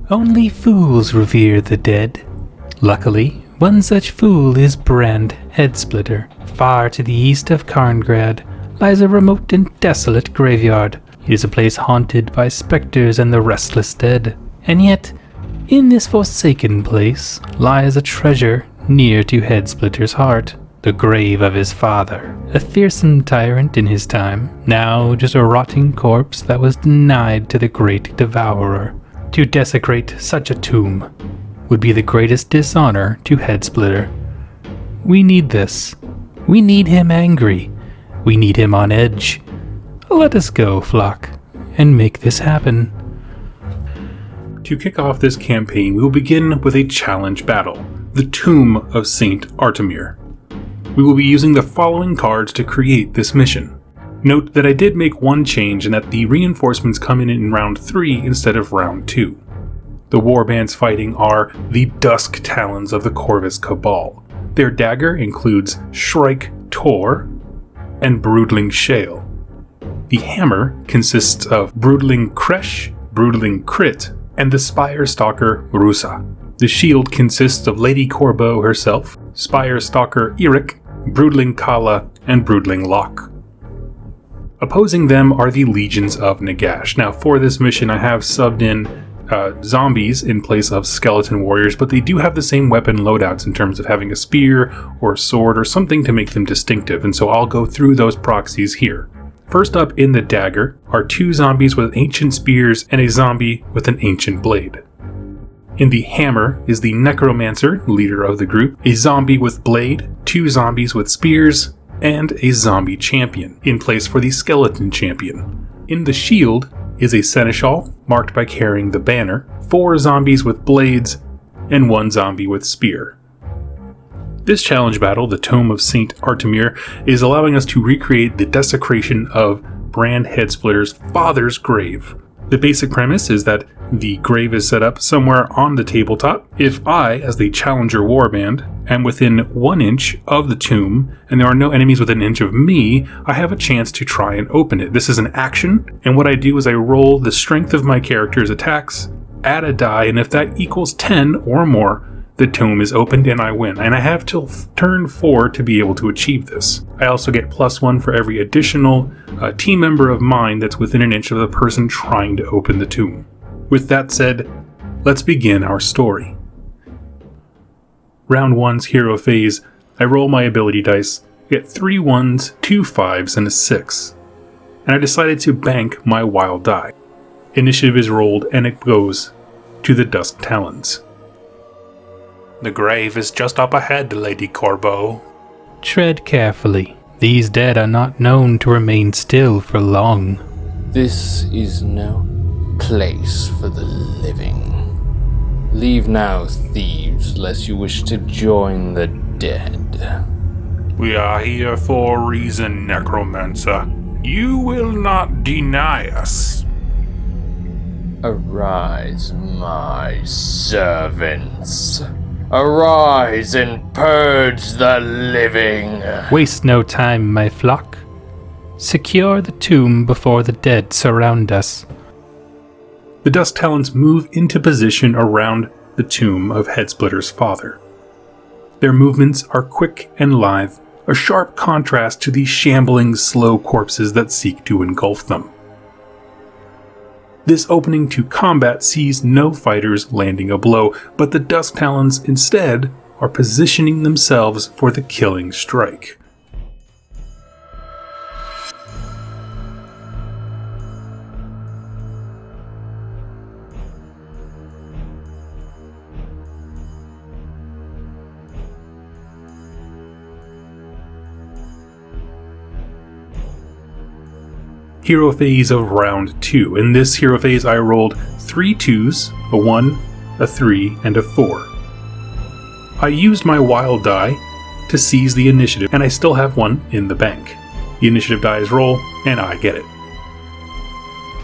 Only fools revere the dead. Luckily, one such fool is Brand Headsplitter. Far to the east of Karngrad lies a remote and desolate graveyard. It is a place haunted by specters and the restless dead. And yet, in this forsaken place lies a treasure near to Headsplitter's heart. The grave of his father, a fearsome tyrant in his time, now just a rotting corpse that was denied to the great devourer. To desecrate such a tomb would be the greatest dishonor to Headsplitter. We need this. We need him angry. We need him on edge. Let us go, flock, and make this happen. To kick off this campaign, we will begin with a challenge battle, the Tomb of Saint Artemir. We will be using the following cards to create this mission. Note that I did make one change and that the reinforcements come in round 3 instead of round 2. The warbands fighting are the Dusk Talons of the Corvus Cabal. Their dagger includes Shrike Tor and Broodling Shale. The hammer consists of Broodling Kresh, Broodling Crit, and the Spire Stalker Rusa. The shield consists of Lady Corbeau herself, Spire Stalker Eric, Broodling Kala, and Broodling Locke. Opposing them are the Legions of Nagash. Now for this mission I have subbed in zombies in place of skeleton warriors, but they do have the same weapon loadouts in terms of having a spear or a sword or something to make them distinctive, and so I'll go through those proxies here. First up in the dagger are 2 zombies with ancient spears and a zombie with an ancient blade. In the hammer is the Necromancer, leader of the group, a zombie with blade, 2 zombies with spears, and a zombie champion, in place for the skeleton champion. In the shield is a seneschal, marked by carrying the banner, 4 zombies with blades, and 1 zombie with spear. This challenge battle, the Tomb of Saint Artemir, is allowing us to recreate the desecration of Brand Headsplitter's father's grave. The basic premise is that the grave is set up somewhere on the tabletop. If I, as the Challenger Warband, am within 1 inch of the tomb, and there are no enemies within an inch of me, I have a chance to try and open it. This is an action, and what I do is I roll the strength of my character's attacks, add a die, and if that equals 10 or more, the tomb is opened and I win. And I have till turn 4 to be able to achieve this. I also get +1 for every additional team member of mine that's within an inch of the person trying to open the tomb. With that said, let's begin our story. Round 1's hero phase, I roll my ability dice, get 3 1s, 2 5s, and a 6. And I decided to bank my wild die. Initiative is rolled and it goes to the Dusk Talons. The grave is just up ahead, Lady Corbeau. Tread carefully. These dead are not known to remain still for long. This is no place for the living. Leave now, thieves, lest you wish to join the dead. We are here for a reason, Necromancer. You will not deny us. Arise, my servants. Arise and purge the living. Waste no time, my flock. Secure the tomb before the dead surround us. The Dusk Talons move into position around the tomb of Headsplitter's father. Their movements are quick and lithe, a sharp contrast to the shambling, slow corpses that seek to engulf them. This opening to combat sees no fighters landing a blow, but the Dusk Talons instead are positioning themselves for the killing strike. Hero phase of round 2. In this hero phase I rolled 3 2s, a 1, a 3, and a 4. I used my wild die to seize the initiative, and I still have one in the bank. The initiative dice roll, and I get it.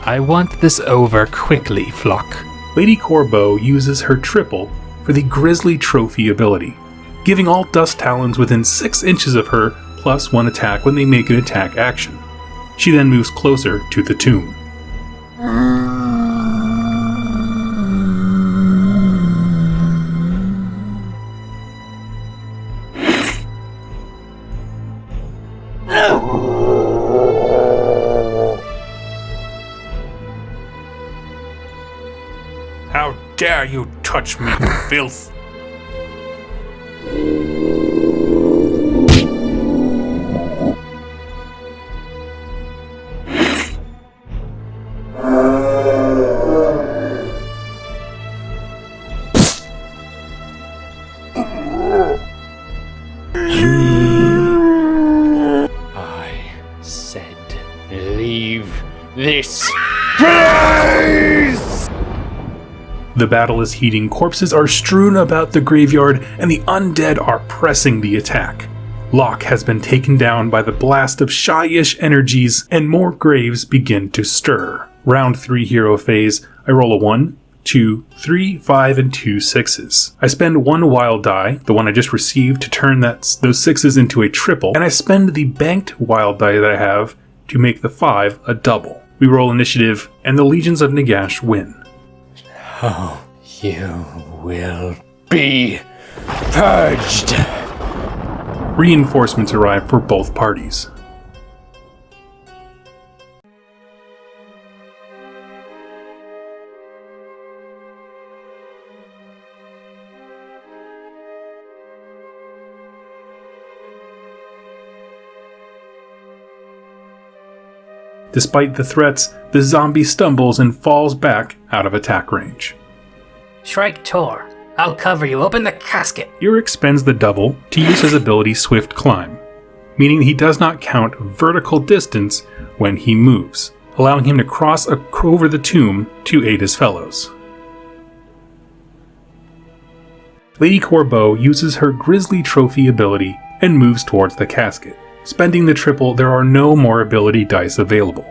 I want this over quickly, flock. Lady Corbeau uses her triple for the Grisly Trophy ability, giving all Dusk Talons within 6 inches of her +1 attack when they make an attack action. She then moves closer to the tomb. dare you touch me, filth? I said, leave this place! The battle is heating, corpses are strewn about the graveyard, and the undead are pressing the attack. Locke has been taken down by the blast of shy-ish energies, and more graves begin to stir. Round 3 hero phase, I roll a 1, 2, 3, 5, and 2 6s. I spend 1 wild die, the one I just received, to turn those 6s into a triple, and I spend the banked wild die that I have to make the 5 a double. We roll initiative, and the Legions of Nagash win. Oh, you will be purged! Reinforcements arrive for both parties. Despite the threats, the zombie stumbles and falls back out of attack range. Shrike Tor, I'll cover you. Open the casket. Uric spends the double to use his ability Swift Climb, meaning he does not count vertical distance when he moves, allowing him to cross over the tomb to aid his fellows. Lady Corbeau uses her Grizzly Trophy ability and moves towards the casket. Spending the triple, there are no more ability dice available.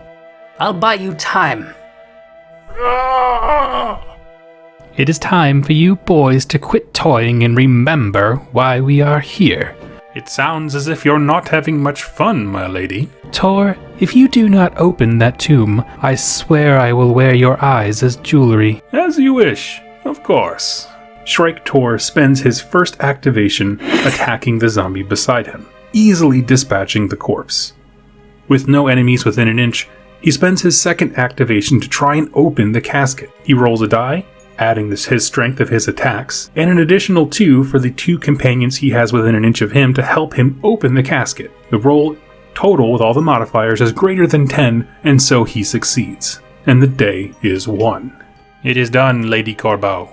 I'll buy you time. It is time for you boys to quit toying and remember why we are here. It sounds as if you're not having much fun, my lady. Tor, if you do not open that tomb, I swear I will wear your eyes as jewelry. As you wish, of course. Shrike Tor spends his first activation attacking the zombie beside him, easily dispatching the corpse. With no enemies within an inch, he spends his second activation to try and open the casket. He rolls a die, adding his strength of his attacks, and an additional 2 for the 2 companions he has within an inch of him to help him open the casket. The roll total with all the modifiers is greater than 10, and so he succeeds. And the day is won. It is done, Lady Corbeau.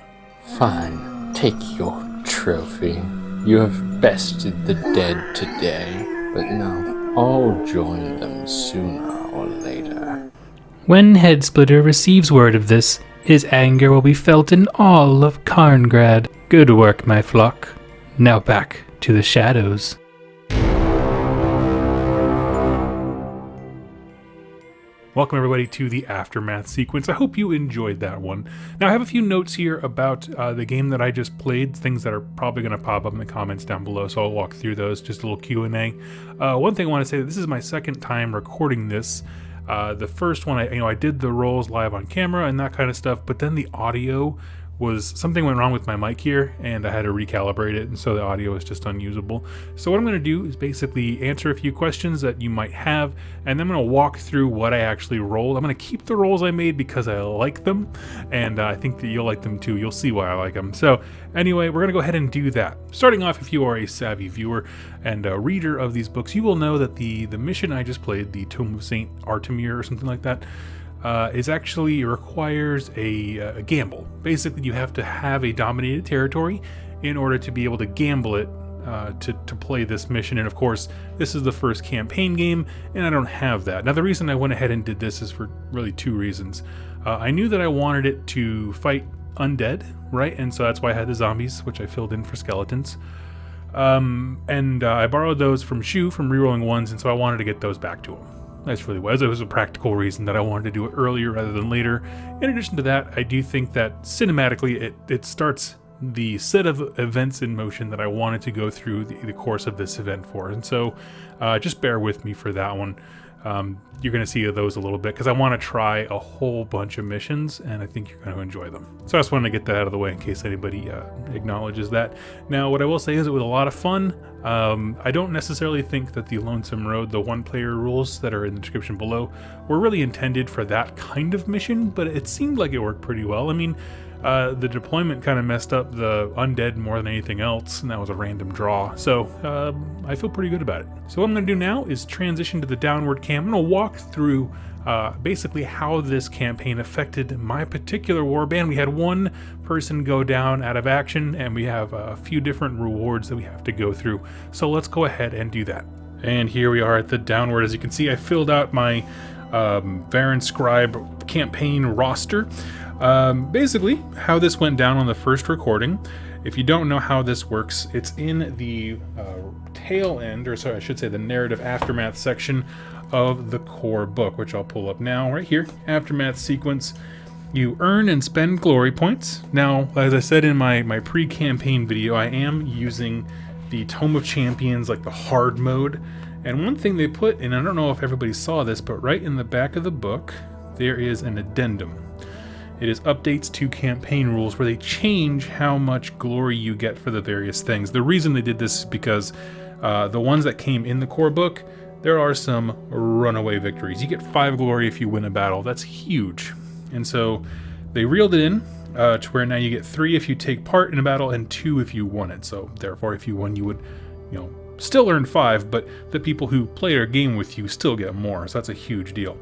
Fine, take your trophy. You have bested the dead today, but now I'll join them sooner or later. When Headsplitter receives word of this, his anger will be felt in all of Karngrad. Good work, my flock. Now back to the shadows. Welcome everybody to the Aftermath sequence. I hope you enjoyed that one. Now I have a few notes here about the game that I just played, things that are probably going to pop up in the comments down below, so I'll walk through those, just a little Q&A. One thing I want to say, that this is my second time recording this. The first one, I did the rolls live on camera and that kind of stuff, but then the audio something went wrong with my mic here and I had to recalibrate it, and so the audio is just unusable. So what I'm going to do is basically answer a few questions that you might have, and then I'm going to walk through what I actually rolled. I'm going to keep the rolls I made because I like them, and I think that you'll like them too. You'll see why I like them. So anyway, we're going to go ahead and do that. Starting off, if you are a savvy viewer and a reader of these books, you will know that the mission I just played, the Tomb of St. Artemir or something like that, requires a gamble. Basically, you have to have a dominated territory in order to be able to gamble it to play this mission. And of course, this is the first campaign game, and I don't have that. Now, the reason I went ahead and did this is for really 2 reasons. I knew that I wanted it to fight undead, right? And so that's why I had the zombies, which I filled in for skeletons. I borrowed those from Shu from rerolling ones, and so I wanted to get those back to him. That's really what it was. A practical reason that I wanted to do it earlier rather than later. In addition to that, I do think that cinematically it starts the set of events in motion that I wanted to go through the course of this event for. And so just bear with me for that one. You're going to see those a little bit because I want to try a whole bunch of missions, and I think you're going to enjoy them. So I just wanted to get that out of the way in case anybody acknowledges that. Now, what I will say is it was a lot of fun. I don't necessarily think that the Lonesome Road, the 1-player rules that are in the description below, were really intended for that kind of mission, but it seemed like it worked pretty well. I mean, The deployment kind of messed up the undead more than anything else, and that was a random draw. So I feel pretty good about it. So what I'm going to do now is transition to the downward camp. I'm going to walk through basically how this campaign affected my particular warband. We had one person go down out of action, and we have a few different rewards that we have to go through. So let's go ahead and do that. And here we are at the downward. As you can see, I filled out my Baron Scribe campaign roster. Basically, how this went down on the first recording. If you don't know how this works, it's in the tail end, or sorry, I should say the narrative aftermath section of the core book, which I'll pull up now right here. Aftermath sequence. You earn and spend glory points. Now, as I said in my pre-campaign video, I am using the Tome of Champions, like the hard mode. And one thing they put, and I don't know if everybody saw this, but right in the back of the book, there is an addendum. It is updates to campaign rules where they change how much glory you get for the various things. The reason they did this is because the ones that came in the core book, there are some runaway victories. You get 5 glory if you win a battle. That's huge. And so they reeled it in to where now you get 3 if you take part in a battle and 2 if you won it. So therefore, if you won, you would, still earn 5, but the people who play a game with you still get more. So that's a huge deal.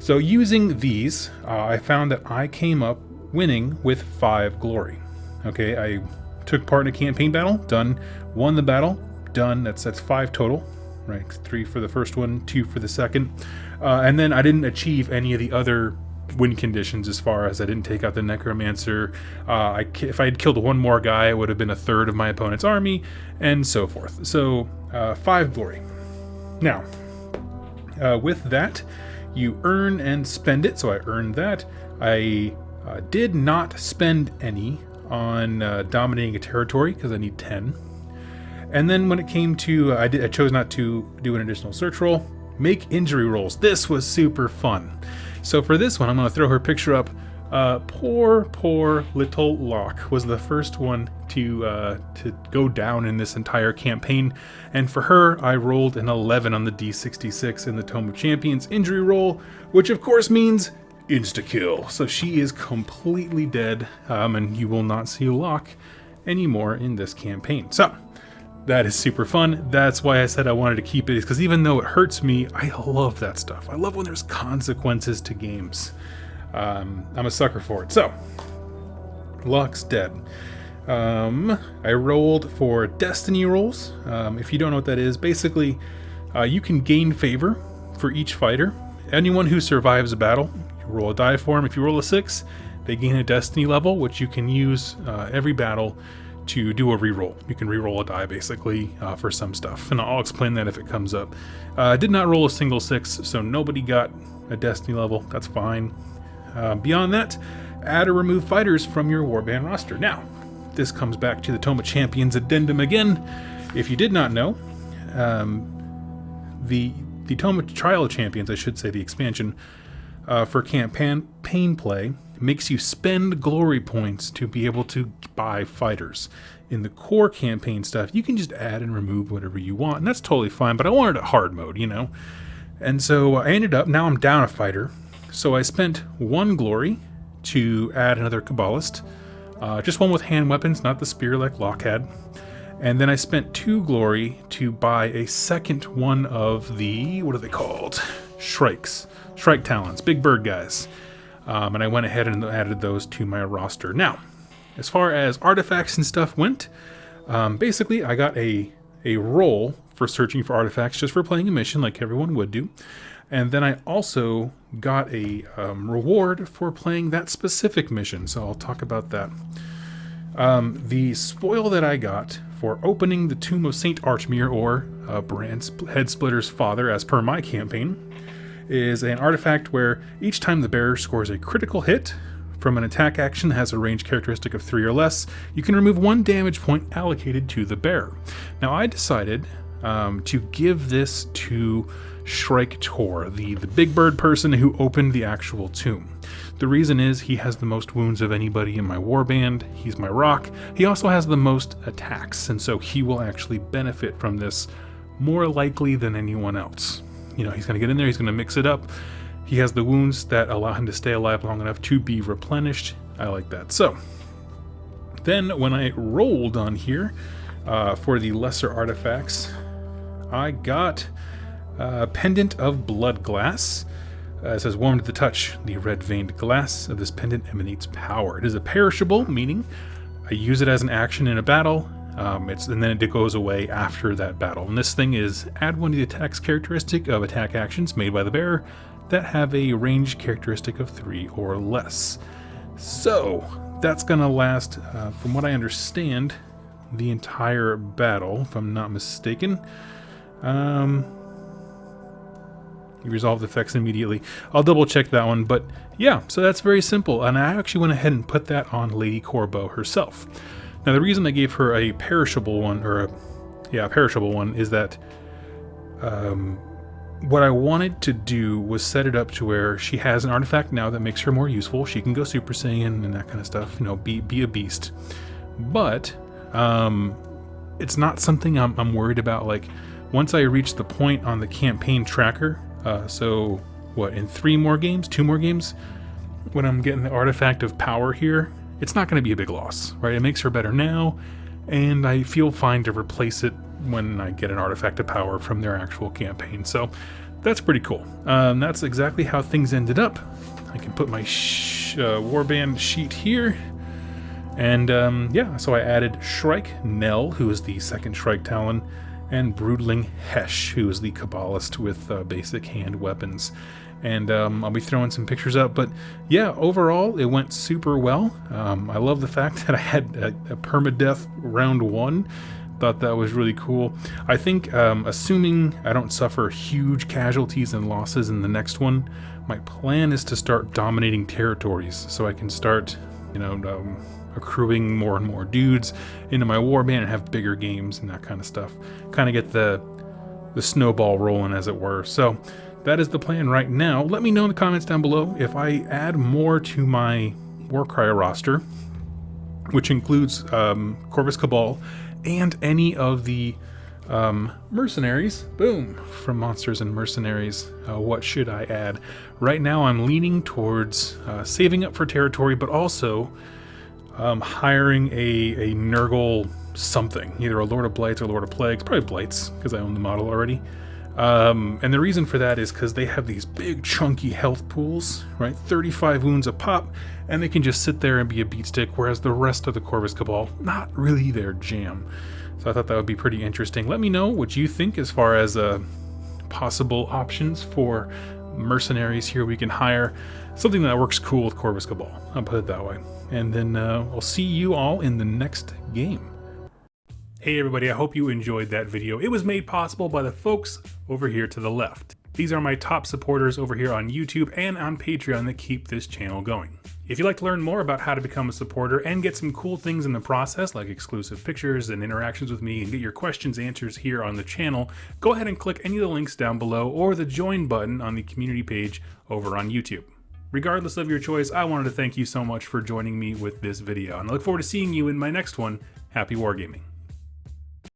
So using these, I found that I came up winning with 5 glory. Okay, I took part in a campaign battle, done. Won the battle, done. That's 5 total, right? 3 for the first one, 2 for the second. And then I didn't achieve any of the other win conditions as far as I didn't take out the Necromancer. If I had killed one more guy, it would have been a third of my opponent's army, and so forth. So 5 glory. Now, with that, you earn and spend it. So I earned that. I did not spend any on dominating a territory because I need 10. And then when it came to, I chose not to do an additional search roll. Make injury rolls. This was super fun. So for this one, I'm going to throw her picture up. Poor little Locke was the first one to go down in this entire campaign, and for her, I rolled an 11 on the D66 in the Tome of Champions injury roll, which of course means insta-kill. So she is completely dead, and you will not see Locke anymore in this campaign. So that is super fun. That's why I said I wanted to keep it, is because even though it hurts me, I love that stuff. I love when there's consequences to games. I'm a sucker for it. So, Locke's dead. I rolled for destiny rolls. If you don't know what that is, basically, you can gain favor for each fighter. Anyone who survives a battle, you roll a die for them. If you roll a 6, they gain a destiny level, which you can use every battle to do a reroll. You can reroll a die basically for some stuff, and I'll explain that if it comes up. I did not roll a single 6, so nobody got a destiny level. That's fine. Beyond that, add or remove fighters from your warband roster. Now, this comes back to the Tome of Champions addendum again. If you did not know, the Tome of Trial of Champions, I should say, the expansion for campaign play, makes you spend glory points to be able to buy fighters. In the core campaign stuff, you can just add and remove whatever you want, and that's totally fine, but I wanted a hard mode, And so I ended up, now I'm down a fighter, so I spent 1 glory to add another Kabbalist, just one with hand weapons, not the spear like Locke had. And then I spent 2 glory to buy a second one of the, what are they called? Shrike Talons, big bird guys. And I went ahead and added those to my roster. Now, as far as artifacts and stuff went, basically I got a roll for searching for artifacts just for playing a mission like everyone would do. And then I also got a reward for playing that specific mission, so I'll talk about that. The spoil that I got for opening the Tomb of St. Artmere, or Brand Headsplitter's father, as per my campaign, is an artifact where each time the bearer scores a critical hit from an attack action that has a range characteristic of 3 or less, you can remove 1 damage point allocated to the bearer. Now I decided to give this to Shrike Tor, the big bird person who opened the actual tomb. The reason is he has the most wounds of anybody in my warband. He's my rock. He also has the most attacks, and so he will actually benefit from this more likely than anyone else. He's going to get in there, he's going to mix it up. He has the wounds that allow him to stay alive long enough to be replenished. I like that. So then when I rolled on here for the lesser artifacts, I got Pendant of Blood Glass. It says, warm to the touch. The red-veined glass of this pendant emanates power. It is a perishable, meaning I use it as an action in a battle, and then it goes away after that battle. And this thing is add one to the attack's characteristic of attack actions made by the bearer that have a range characteristic of 3 or less. So that's going to last, from what I understand, the entire battle, if I'm not mistaken. You resolve the effects immediately. I'll double check that one, but yeah, so that's very simple. And I actually went ahead and put that on Lady Corbeau herself. Now the reason I gave her a perishable one, perishable one, is that what I wanted to do was set it up to where she has an artifact now that makes her more useful. She can go Super Saiyan and that kind of stuff, you know, be a beast. But it's not something I'm worried about. Like, once I reach the point on the campaign tracker, so what, in 2 more games, when I'm getting the artifact of power here, it's not going to be a big loss, right? It makes her better now, and I feel fine to replace it when I get an artifact of power from their actual campaign. So that's pretty cool. That's exactly how things ended up. I can put my warband sheet here. And yeah, so I added Shrike Nell, who is the second Shrike Talon, and Broodling Hesh, who is the Kabbalist with basic hand weapons. And I'll be throwing some pictures up, but yeah, overall it went super well. I love the fact that I had a permadeath round 1. Thought that was really cool. I think, assuming I don't suffer huge casualties and losses in the next one, my plan is to start dominating territories, so I can start, you know, accruing more and more dudes into my warband and have bigger games and that kind of stuff. Kind of get the snowball rolling, as it were. So that is the plan right now. Let me know in the comments down below if I add more to my Warcry roster, which includes Corvus Cabal and any of the mercenaries, boom, from Monsters and Mercenaries. What should I add? Right now I'm leaning towards saving up for territory, but also hiring a Nurgle something, either a Lord of Blights or Lord of Plagues, probably Blights, because I own the model already. And the reason for that is because they have these big chunky health pools, right? 35 wounds a pop, and they can just sit there and be a beat stick, whereas the rest of the Corvus Cabal, not really their jam. So I thought that would be pretty interesting. Let me know what you think as far as possible options for mercenaries here we can hire. Something that works cool with Corvus Cabal, I'll put it that way. And then I'll see you all in the next game. Hey everybody, I hope you enjoyed that video. It was made possible by the folks over here to the left. These are my top supporters over here on YouTube and on Patreon that keep this channel going. If you'd like to learn more about how to become a supporter and get some cool things in the process, like exclusive pictures and interactions with me, and get your questions answered here on the channel, go ahead and click any of the links down below or the join button on the community page over on YouTube. Regardless of your choice, I wanted to thank you so much for joining me with this video, and I look forward to seeing you in my next one. Happy wargaming.